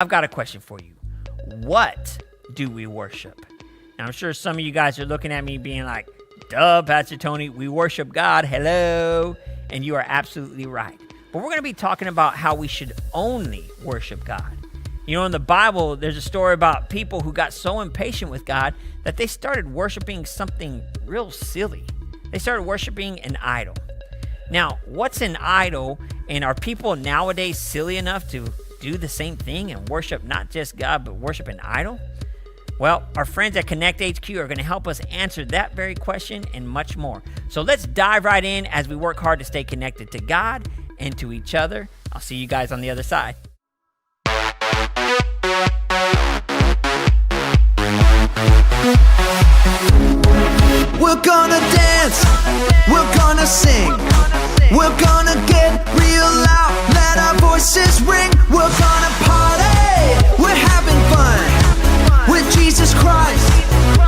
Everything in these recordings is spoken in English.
I've got a question for you. What do we worship? Now, I'm sure some of you guys are looking at me being like, duh, Pastor Tony, we worship God. Hello. And you are absolutely right. But we're going to be talking about how we should only worship God. You know, in the Bible, there's a story about people who got so impatient with God that they started worshiping something real silly. They started worshiping an idol. Now, what's an idol? And are people nowadays silly enough to do the same thing and worship not just God, but worship an idol? Well, our friends at Connect HQ are going to help us answer that very question and much more. So let's dive right in as we work hard to stay connected to God and to each other. I'll see you guys on the other side. We're gonna dance, we're gonna sing, we're gonna get real loud, let our voices ring. We're gonna party, we're having fun with Jesus Christ.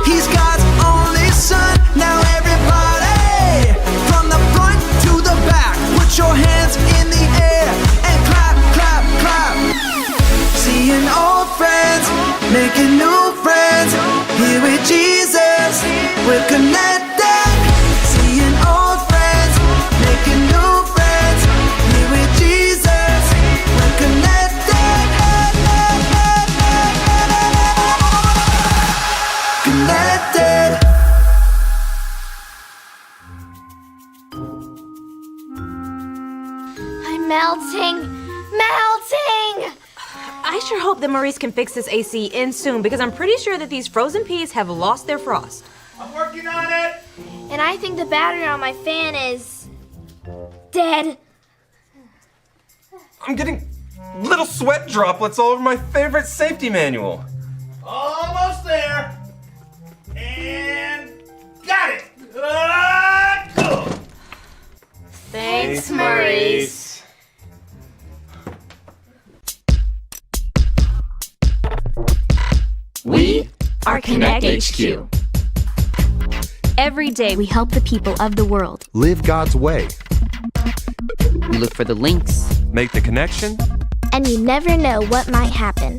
He's God's only son. Now everybody, from the front to the back, put your hands in the air and clap, clap, clap. Seeing old friends, making new friends, here with Jesus, we're connected. Seeing old friends, making new friends, here with Jesus, we're connected. Connected. I'm melting. I sure hope that Maurice can fix this AC in soon because I'm pretty sure that these frozen peas have lost their frost. I'm working on it! And I think the battery on my fan is dead. I'm getting little sweat droplets all over my favorite safety manual. Almost there. And got it. Cool. Thanks, Maurice. We are Connect HQ. Every day we help the people of the world. Live God's way. We look for the links. Make the connection. And you never know what might happen.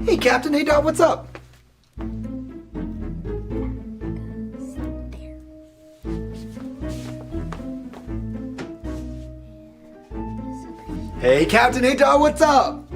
Hey, Captain. Hey, Dot, what's up? Hey, Captain. Hey, Dot, what's up?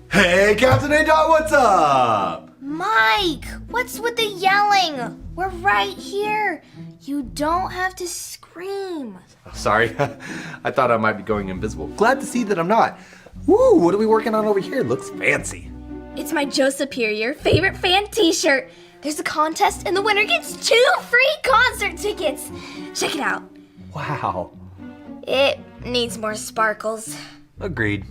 Hey, Captain. Hey, Dot, what's up? Mike, what's with the yelling? We're right here. You don't have to scream. Sorry. I thought I might be going invisible. Glad to see that I'm not. Woo, what are we working on over here? Looks fancy. It's my Joe Superior favorite fan t-shirt. There's a contest and the winner gets 2 free concert tickets. Check it out. Wow. It needs more sparkles. Agreed.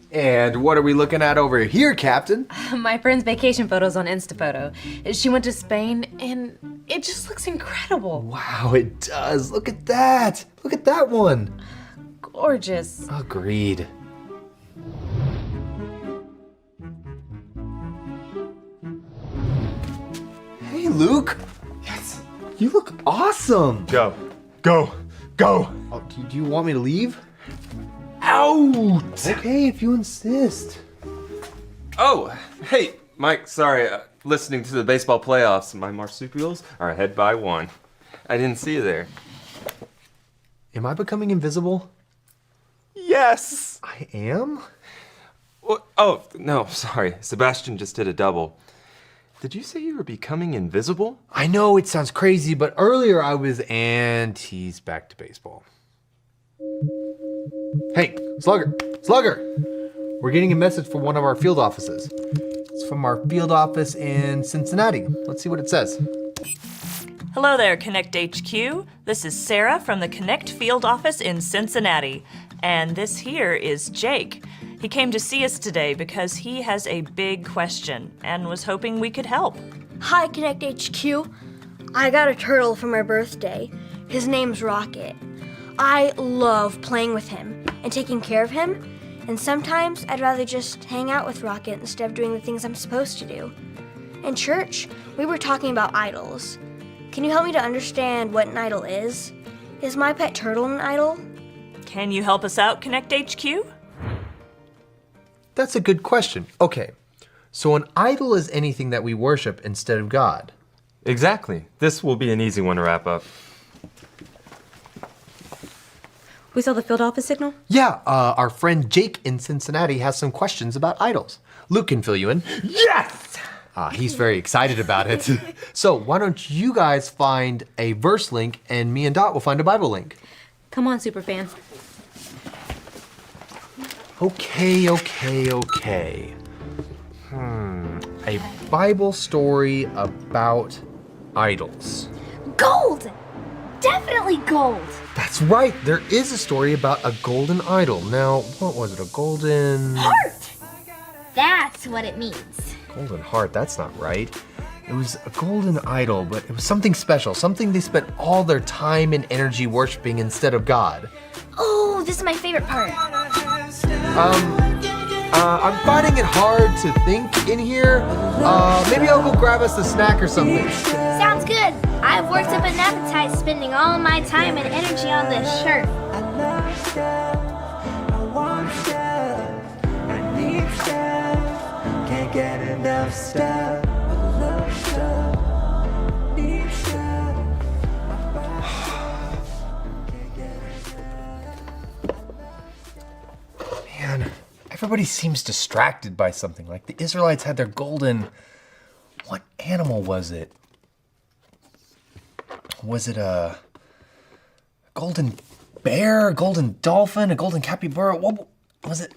And what are we looking at over here, Captain? My friend's vacation photos on Instaphoto. She went to Spain and it just looks incredible. Wow, it does. Look at that. Look at that one. Gorgeous. Agreed. Hey, Luke. Yes. You look awesome. Go. Oh, do you want me to leave? Out! Okay, if you insist. Oh, hey, Mike, sorry. Listening to the baseball playoffs, my marsupials are ahead by 1. I didn't see you there. Am I becoming invisible? Yes! I am? Oh, no, sorry. Sebastian just did a double. Did you say you were becoming invisible? I know it sounds crazy, but earlier I was, and he's back to baseball. Hey, Slugger! We're getting a message from one of our field offices. It's from our field office in Cincinnati. Let's see what it says. Hello there, Connect HQ. This is Sarah from the Connect Field Office in Cincinnati. And this here is Jake. He came to see us today because he has a big question and was hoping we could help. Hi, Connect HQ. I got a turtle for my birthday. His name's Rocket. I love playing with him and taking care of him, and sometimes I'd rather just hang out with Rocket instead of doing the things I'm supposed to do. In church, we were talking about idols. Can you help me to understand what an idol is? Is my pet turtle an idol? Can you help us out, Connect HQ? That's a good question. Okay, so an idol is anything that we worship instead of God. Exactly. This will be an easy one to wrap up. We saw the field office signal? Yeah, our friend Jake in Cincinnati has some questions about idols. Luke can fill you in. Yes! He's very excited about it. So why don't you guys find a verse link and me and Dot will find a Bible link. Come on, superfan. Okay. A Bible story about idols. Gold! Definitely gold! That's right, there is a story about a golden idol. Now, what was it, a golden... Heart! That's what it means. Golden heart, that's not right. It was a golden idol, but it was something special, something they spent all their time and energy worshiping instead of God. Oh, this is my favorite part. I'm finding it hard to think in here. Maybe I'll go grab us a snack or something. Sounds good. I've worked up an appetite spending all of my time and energy on this shirt. Can't get enough stuff. Man, everybody seems distracted by something. Like the Israelites had their golden... What animal was it? Was it a golden bear, a golden dolphin, a golden capybara? What was it?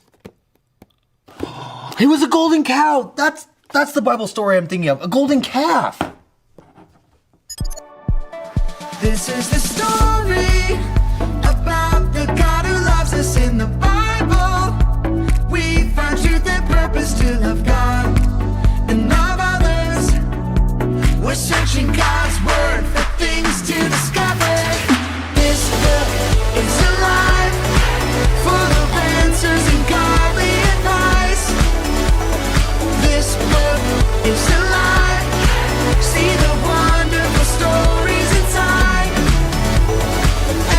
It was a golden cow. That's the Bible story I'm thinking of. A golden calf. This is the story about the God who loves us in the Bible. We find truth and purpose to love God and love others. We're searching God's word for things to discover. This book is alive, full of answers and godly advice. This book is alive. See the wonderful stories inside.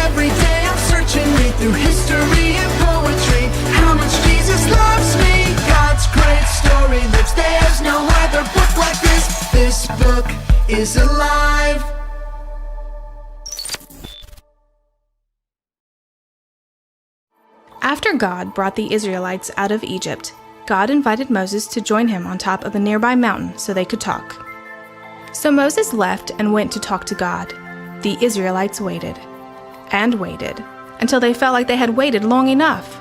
Every day I'm searching, read through history and poetry. How much Jesus loves me. God's great story lives. There's no other book like this. This book is alive. After God brought the Israelites out of Egypt, God invited Moses to join him on top of a nearby mountain so they could talk. So Moses left and went to talk to God. The Israelites waited and waited until they felt like they had waited long enough.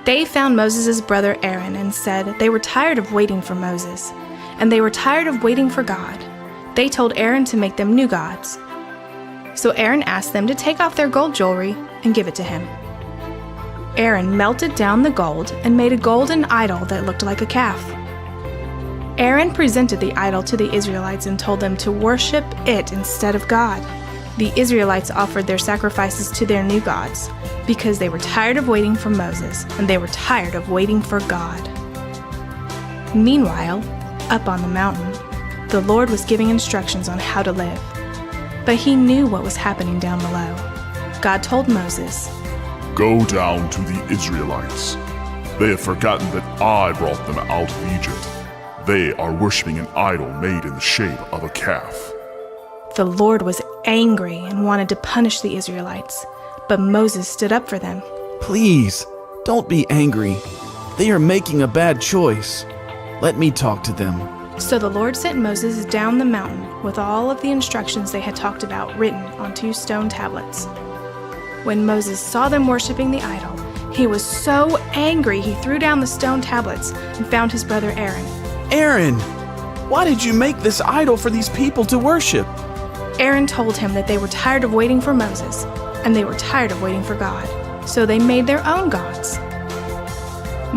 They found Moses' brother Aaron and said they were tired of waiting for Moses, and they were tired of waiting for God. They told Aaron to make them new gods. So Aaron asked them to take off their gold jewelry and give it to him. Aaron melted down the gold and made a golden idol that looked like a calf. Aaron presented the idol to the Israelites and told them to worship it instead of God. The Israelites offered their sacrifices to their new gods because they were tired of waiting for Moses and they were tired of waiting for God. Meanwhile, up on the mountain, the Lord was giving instructions on how to live. But he knew what was happening down below. God told Moses, "Go down to the Israelites. They have forgotten that I brought them out of Egypt. They are worshiping an idol made in the shape of a calf." The Lord was angry and wanted to punish the Israelites, but Moses stood up for them. "Please, don't be angry. They are making a bad choice. Let me talk to them." So the Lord sent Moses down the mountain with all of the instructions they had talked about written on 2 stone tablets. When Moses saw them worshiping the idol, he was so angry he threw down the stone tablets and found his brother Aaron. "Aaron, why did you make this idol for these people to worship?" Aaron told him that they were tired of waiting for Moses, and they were tired of waiting for God, so they made their own gods.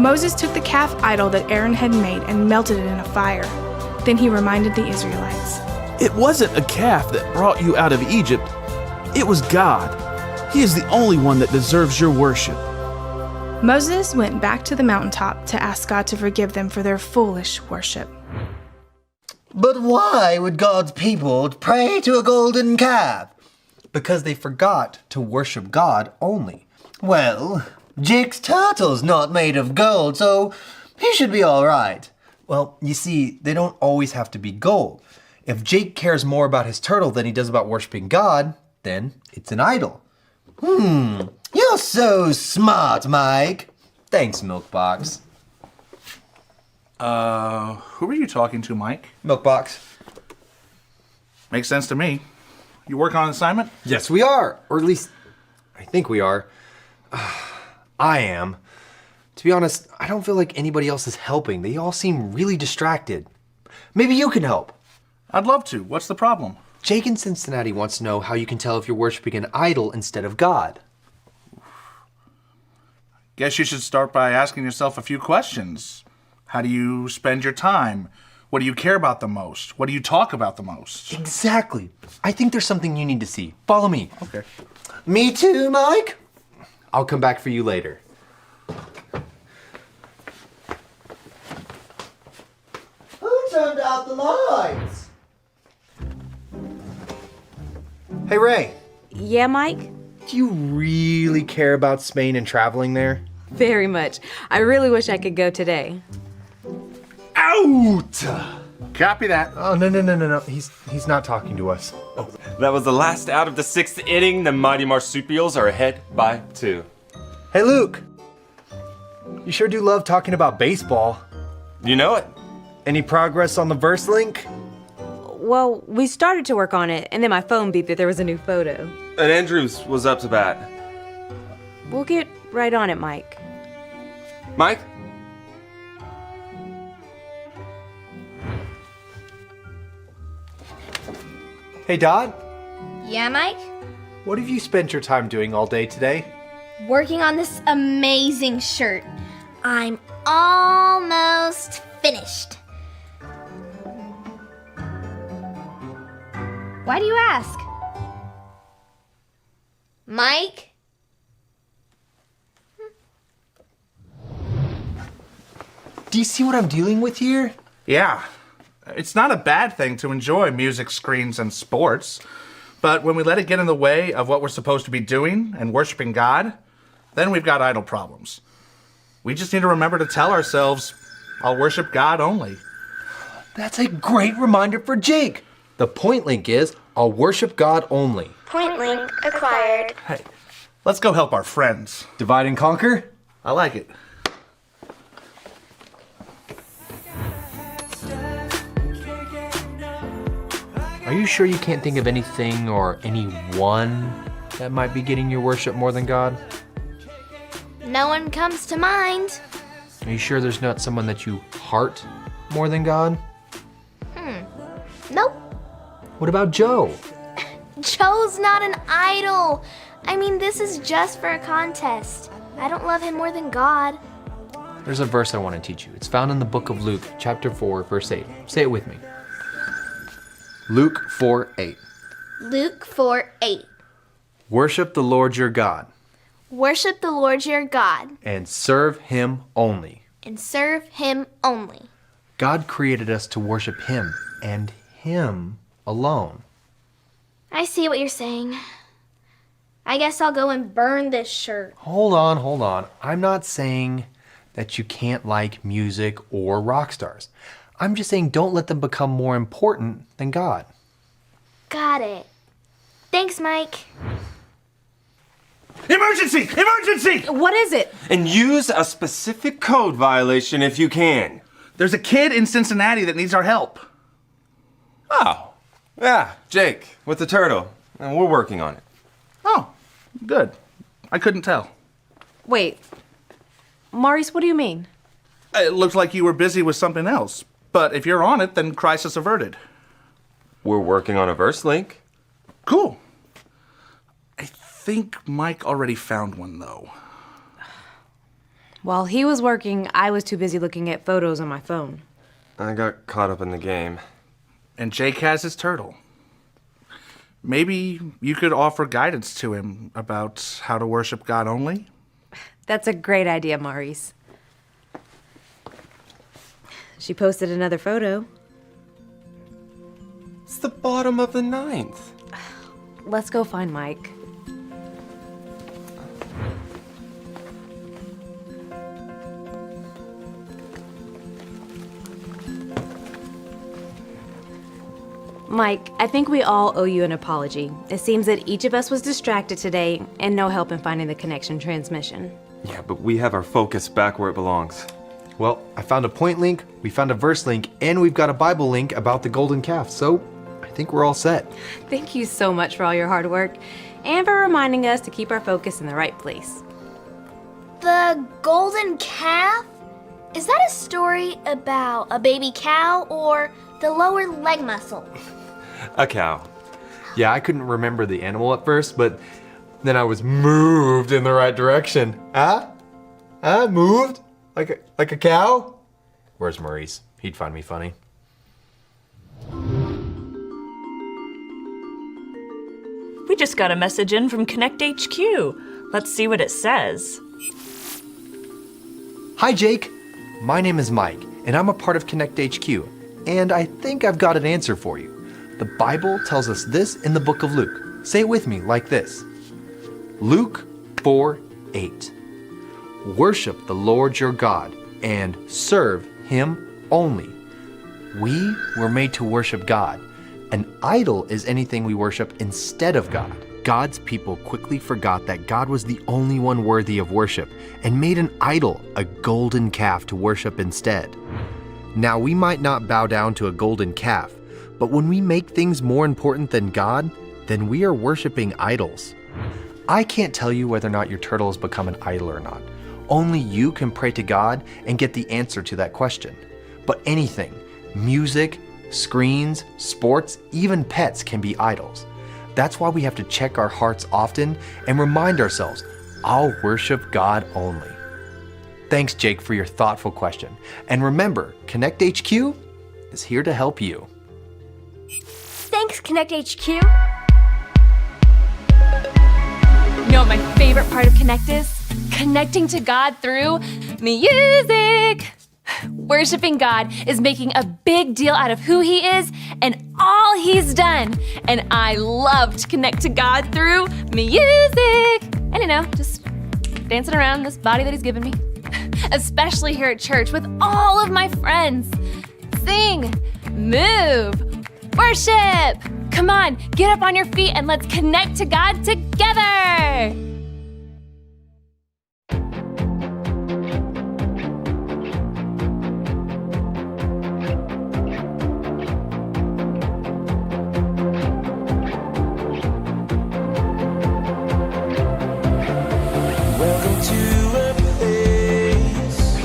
Moses took the calf idol that Aaron had made and melted it in a fire. Then he reminded the Israelites. It wasn't a calf that brought you out of Egypt. It was God. He is the only one that deserves your worship. Moses went back to the mountaintop to ask God to forgive them for their foolish worship. But why would God's people pray to a golden calf? Because they forgot to worship God only. Well, Jake's turtle's not made of gold, so he should be all right. Well, you see, they don't always have to be gold. If Jake cares more about his turtle than he does about worshiping God, then it's an idol. You're so smart, Mike. Thanks, Milkbox. Who are you talking to, Mike? Milkbox. Makes sense to me. You work on an assignment? Yes, we are. Or at least, I think we are. I am. To be honest, I don't feel like anybody else is helping. They all seem really distracted. Maybe you can help. I'd love to. What's the problem? Jake in Cincinnati wants to know how you can tell if you're worshiping an idol instead of God. Guess you should start by asking yourself a few questions. How do you spend your time? What do you care about the most? What do you talk about the most? Exactly. I think there's something you need to see. Follow me. Okay. Me too, Mike. I'll come back for you later. Who turned out the lights? Hey, Ray. Yeah, Mike? Do you really care about Spain and traveling there? Very much. I really wish I could go today. Out! Copy that. Oh, no. He's not talking to us. Oh, that was the last out of the 6th inning. The mighty marsupials are ahead by 2. Hey, Luke. You sure do love talking about baseball. You know it. Any progress on the verse link? Well, we started to work on it, and then my phone beeped that there was a new photo. And Andrews was up to bat. We'll get right on it, Mike. Mike? Hey, Dot. Yeah, Mike? What have you spent your time doing all day today? Working on this amazing shirt. I'm almost finished. Why do you ask? Mike? Do you see what I'm dealing with here? Yeah. It's not a bad thing to enjoy music, screens, and sports. But when we let it get in the way of what we're supposed to be doing and worshiping God, then we've got idol problems. We just need to remember to tell ourselves, I'll worship God only. That's a great reminder for Jake. The point link is, I'll worship God only. Point link acquired. Hey, let's go help our friends. Divide and conquer? I like it. Are you sure you can't think of anything or anyone that might be getting your worship more than God? No one comes to mind. Are you sure there's not someone that you heart more than God? Nope. What about Joe? Joe's not an idol. I mean, this is just for a contest. I don't love him more than God. There's a verse I want to teach you. It's found in the book of Luke, chapter 4, verse 8. Say it with me. Luke 4:8. Luke 4:8. Worship the Lord your God Worship the Lord your God and serve him only. and serve him only. God created us to worship him and him alone. I see what you're saying. I guess I'll go and burn this shirt. Hold on. I'm not saying that you can't like music or rock stars. I'm just saying don't let them become more important than God. Got it. Thanks, Mike. Emergency! Emergency! What is it? And use a specific code violation if you can. There's a kid in Cincinnati that needs our help. Oh. Yeah, Jake, with the turtle. And we're working on it. Oh, good. I couldn't tell. Wait. Maurice, what do you mean? It looked like you were busy with something else. But if you're on it, then crisis averted. We're working on a verse link. Cool. I think Mike already found one, though. While he was working, I was too busy looking at photos on my phone. I got caught up in the game. And Jake has his turtle. Maybe you could offer guidance to him about how to worship God only? That's a great idea, Maurice. She posted another photo. It's the bottom of the 9th. Let's go find Mike. Mike, I think we all owe you an apology. It seems that each of us was distracted today and no help in finding the connection transmission. Yeah, but we have our focus back where it belongs. Well, I found a point link, we found a verse link, and we've got a Bible link about the golden calf, so I think we're all set. Thank you so much for all your hard work and for reminding us to keep our focus in the right place. The golden calf? Is that a story about a baby cow or the lower leg muscle? A cow. Yeah, I couldn't remember the animal at first, but then I was moved in the right direction. Moved? Like a cow? Where's Maurice? He'd find me funny. We just got a message in from Connect HQ. Let's see what it says. Hi, Jake. My name is Mike, and I'm a part of Connect HQ, and I think I've got an answer for you. The Bible tells us this in the book of Luke. Say it with me like this. Luke 4:8. Worship the Lord your God and serve him only. We were made to worship God. An idol is anything we worship instead of God. God's people quickly forgot that God was the only one worthy of worship and made an idol, a golden calf, to worship instead. Now, we might not bow down to a golden calf, but when we make things more important than God, then we are worshiping idols. I can't tell you whether or not your turtle has become an idol or not. Only you can pray to God and get the answer to that question. But anything, music, screens, sports, even pets can be idols. That's why we have to check our hearts often and remind ourselves, I'll worship God only. Thanks, Jake, for your thoughtful question. And remember, Connect HQ is here to help you. Thanks, Connect HQ. You know what my favorite part of Connect is? Connecting to God through music. Worshiping God is making a big deal out of who He is and all He's done. And I love to connect to God through music. And just dancing around this body that He's given me. Especially here at church with all of my friends. Sing, move, worship. Come on, get up on your feet and let's connect to God together. Welcome to a place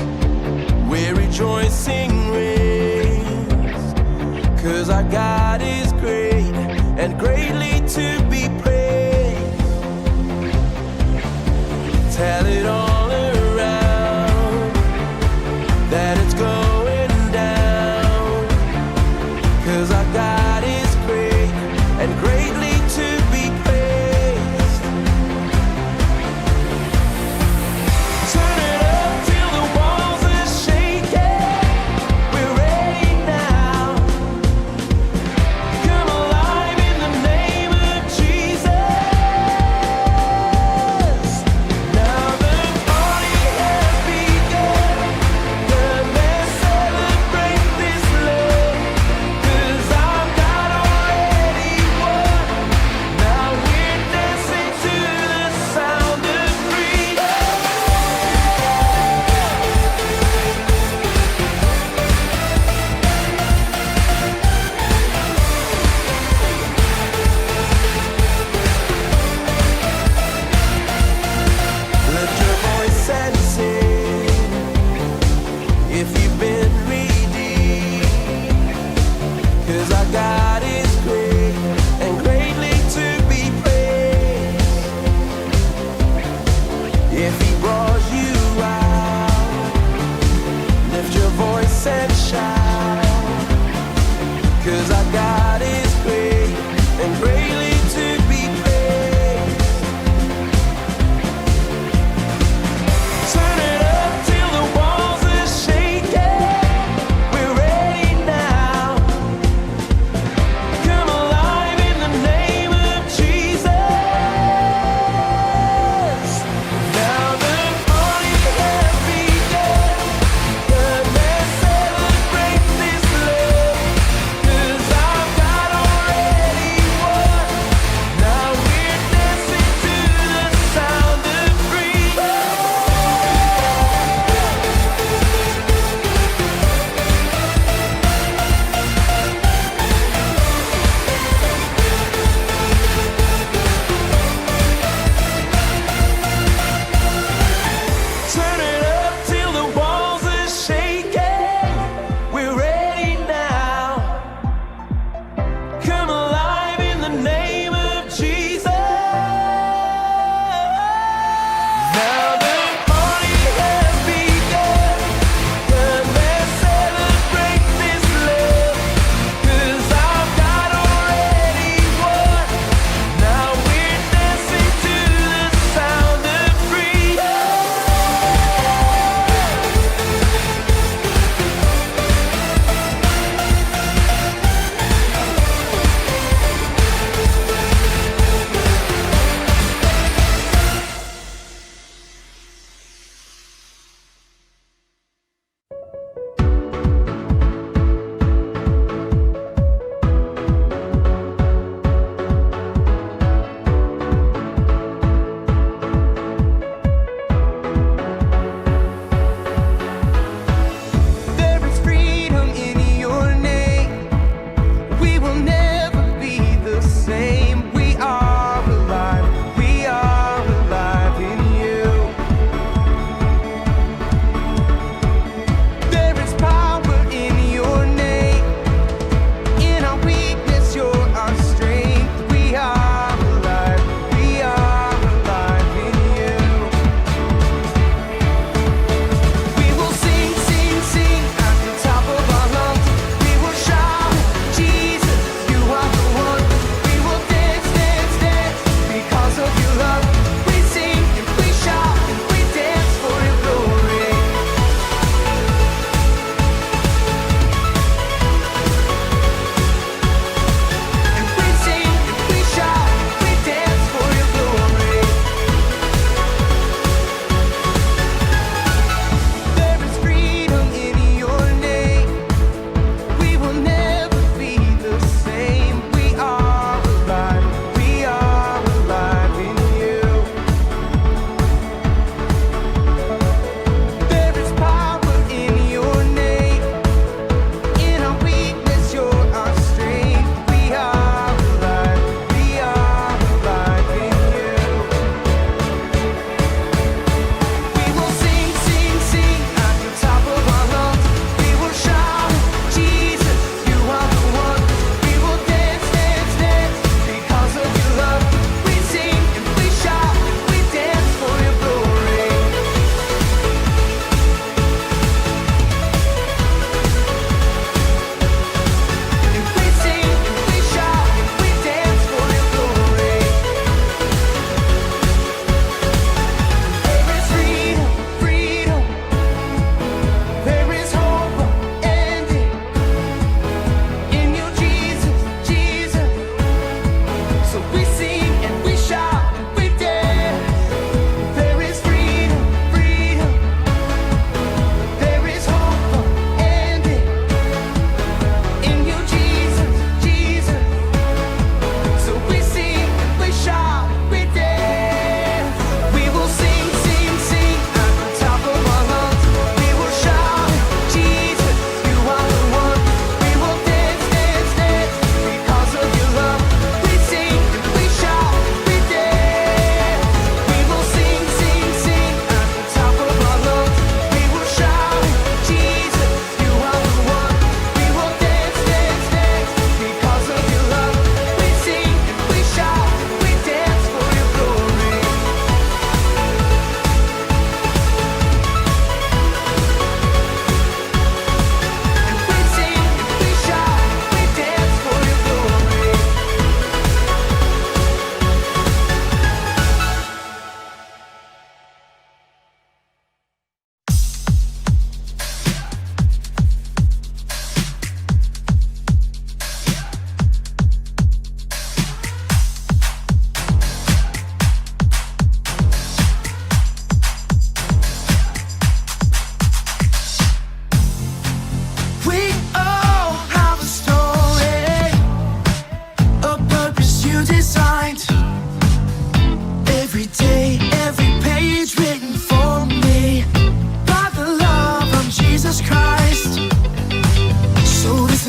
where rejoicing reigns, 'cause our God is great and greatly to be praised.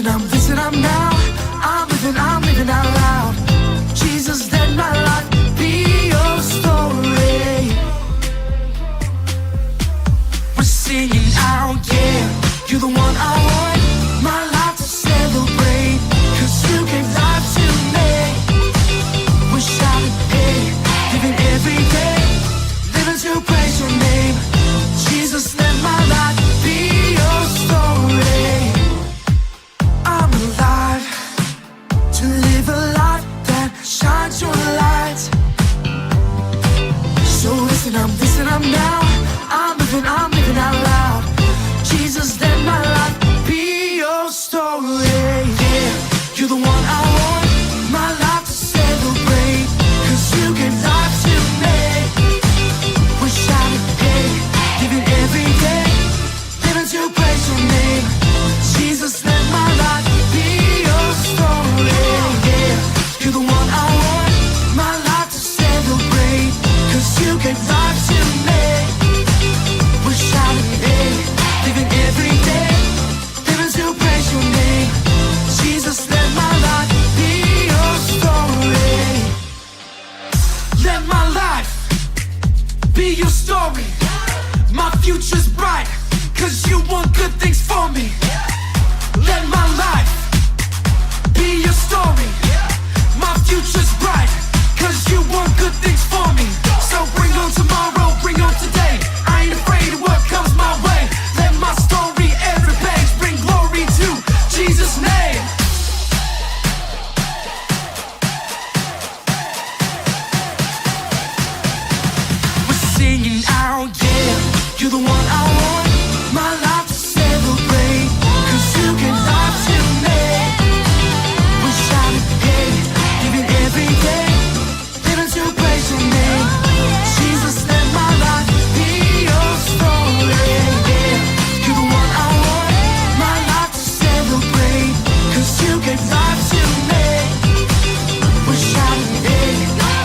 listen, I'm now. I'm living out loud. Jesus, let my life be your story. We're singing out, yeah. You're the one I want, my life to celebrate. 'Cause you gave life to me. We're shouting, hey, living every day, living to praise your name. Jesus, let my life be your story. I'm alive to live a life that shines your light. So listen, I'm now. I'm living out loud. Jesus, let my life be your story. Yeah, you're the one I want, my life to celebrate. 'Cause you gave life to me. We're shouting, hey, living every day, living to praise your name. Jesus, let my life be your story. Yeah, you're the one I want, my life to celebrate. 'Cause you gave life to me. We're shouting, hey, living every day, living to praise your name. Jesus, let my life be your story. Let my life be your story. My future's bright, 'cause you want good things for me. Let my life be your story. My future's bright, 'cause you want good things for me. So bring on tomorrow, bring on today. I ain't afraid of what comes my way. Let my story, every page, bring glory to Jesus' name. We're singing out, yeah. You're the one I want, my life to celebrate. 'Cause you gave life to me. We're shouting, hey, living every day, living to praise your name. Jesus, let my life be your story. Yeah, you're the one I want, my life to celebrate. 'Cause you gave life to me. We're shouting, hey,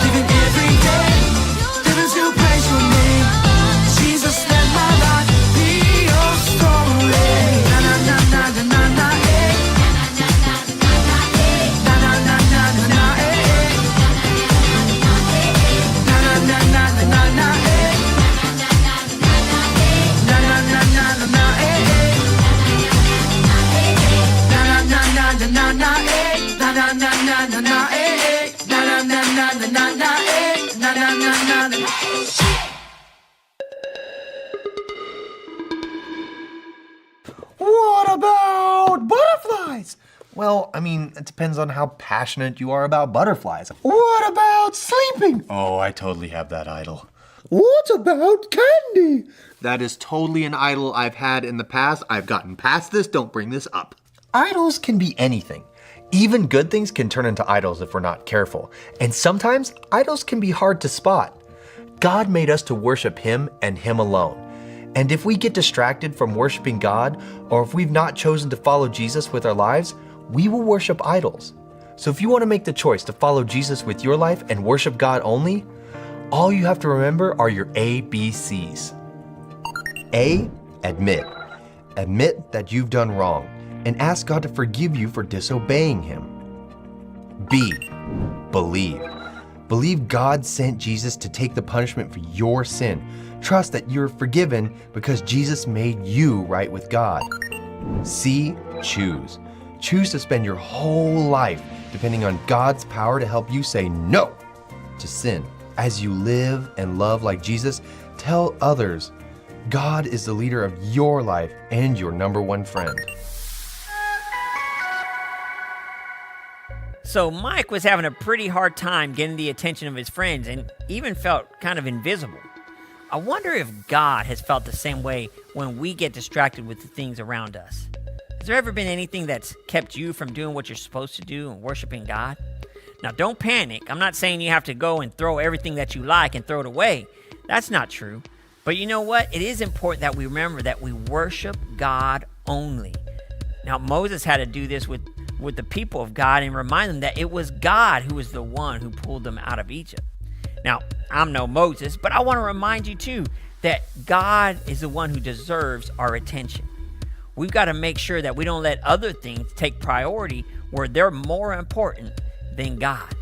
living every day, living to praise your name. Jesus, let my life be your story. Na na na na na na na, eh. Na na na na na na, eh. Na na na na na na na, eh. Na na na na na na, eh. Na na na na na na na, eh. Na na na na na na, eh. Na na na na na na na, eh. Na na na na na. What about butterflies? Well, I mean, it depends on how passionate you are about butterflies. What about sleeping? Oh, I totally have that idol. What about candy? That is totally an idol I've had in the past. I've gotten past this. Don't bring this up. Idols can be anything. Even good things can turn into idols if we're not careful. And sometimes idols can be hard to spot. God made us to worship Him and Him alone. And if we get distracted from worshiping God, or if we've not chosen to follow Jesus with our lives, we will worship idols. So if you want to make the choice to follow Jesus with your life and worship God only, all you have to remember are your ABCs. A, admit. Admit that you've done wrong and ask God to forgive you for disobeying Him. B, believe. Believe God sent Jesus to take the punishment for your sin. Trust that you're forgiven because Jesus made you right with God. C, choose. Choose to spend your whole life depending on God's power to help you say no to sin. As you live and love like Jesus, tell others God is the leader of your life and your number one friend. So Mike was having a pretty hard time getting the attention of his friends and even felt kind of invisible. I wonder if God has felt the same way when we get distracted with the things around us. Has there ever been anything that's kept you from doing what you're supposed to do and worshiping God? Now, don't panic. I'm not saying you have to go and throw everything that you like and throw it away. That's not true. But you know what? It is important that we remember that we worship God only. Now, Moses had to do this with the people of God and remind them that it was God who was the one who pulled them out of Egypt. Now, I'm no Moses, but I want to remind you too that God is the one who deserves our attention. We've got to make sure that we don't let other things take priority where they're more important than God.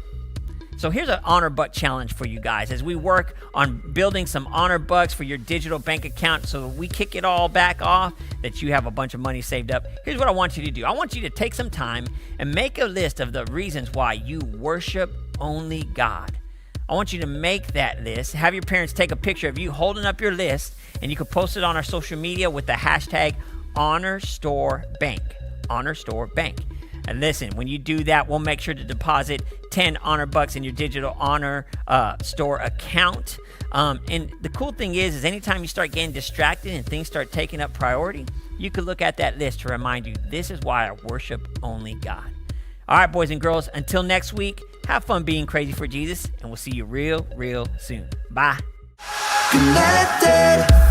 So here's an honor buck challenge for you guys as we work on building some honor bucks for your digital bank account so we kick it all back off, that you have a bunch of money saved up. Here's what I want you to do. I want you to take some time and make a list of the reasons why you worship only God. I want you to make that list. Have your parents take a picture of you holding up your list, and you can post it on our social media with the hashtag HonorStoreBank. HonorStoreBank. And listen, when you do that, we'll make sure to deposit 10 honor bucks in your digital honor store account. And the cool thing is anytime you start getting distracted and things start taking up priority, you can look at that list to remind you, this is why I worship only God. All right, boys and girls, until next week, have fun being crazy for Jesus, and we'll see you real soon. Bye. Connected.